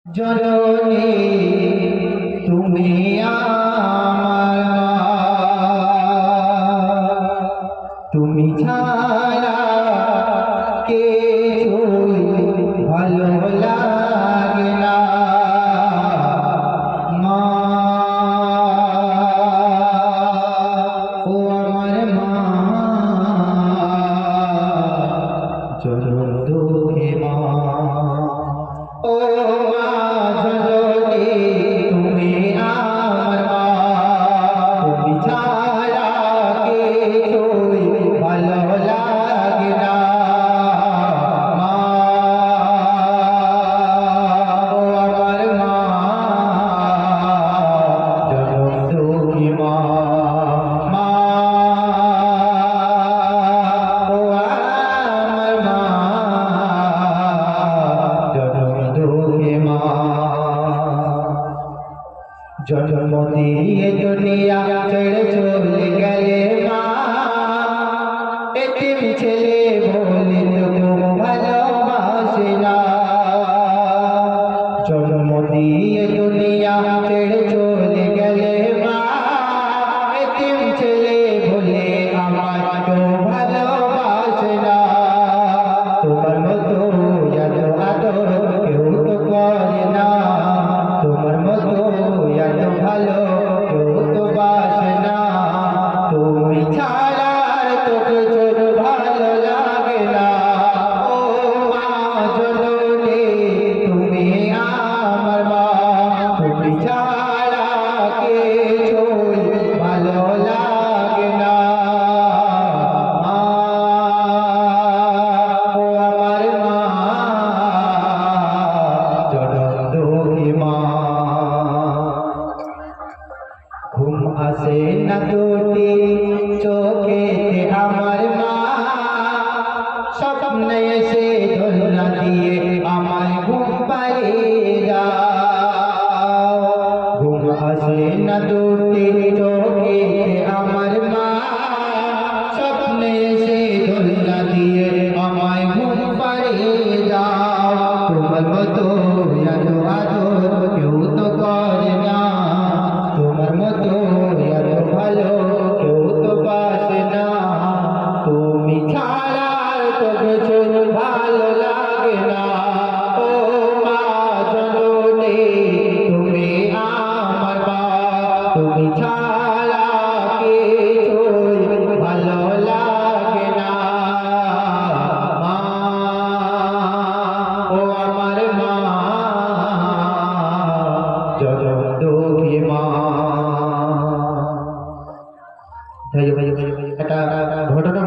জননী তুমি আমার তুমি ছাড়া কিছুই ভালো লাগে না মা ও আমার মা চরণ দুঃখে মা ও মা জননী তুমি আমার মা তুমি ছাড়া কিছুই ভালো লাগে না মা ও আমার মা জনম দুঃখী মা মা ও আমার মা জনম দুঃখী মা জন্ম দিয়ে দুনিয়া ছেড়ে চলে গেলে মা এতিম ছেলে বলে তো ভালোবাসে না জন্ম দিয়ে দুনিয়া ছেড়ে চলে গেলে মা এতিম ছেলে বলে আমার তো ভালোবাসে না তোমার মতো এত আদর কেউ তো করে না তোমার মতো এত ভালো কেউ তো বাসে না তুমি ছাড়া তো কিছু ভালো লাগে না ও মা জননী তুমি আমার মা তুমি ছাড়া কিছুই ভালো লাগে না মা ও আমার মা জনম দুঃখী মা ঘুম আসে না দুটি চোখেতে আমার মা স্বপ্নে এসে দোলনা দিয়ে আমার ঘুম পাড়িয়ে যাও ঘুম আসে না দুটি চোখেতে আমার মা স্বপ্নে এসে দোলনা দিয়ে আমায় ঘুম পাড়িয়ে যাও তোমার মতো এত আদর কেউ তো করে না তোমার মতো এত ভালো কেউ তো বাসে না তুমি ছাড়া তো কিছু ভালো লাগে না ও মা জননী তুমি আমার মা তুমি ছাড়া কিছুই ভালো লাগে না মা ও আমার মা জনম দুঃখী মা একটা ঘটনা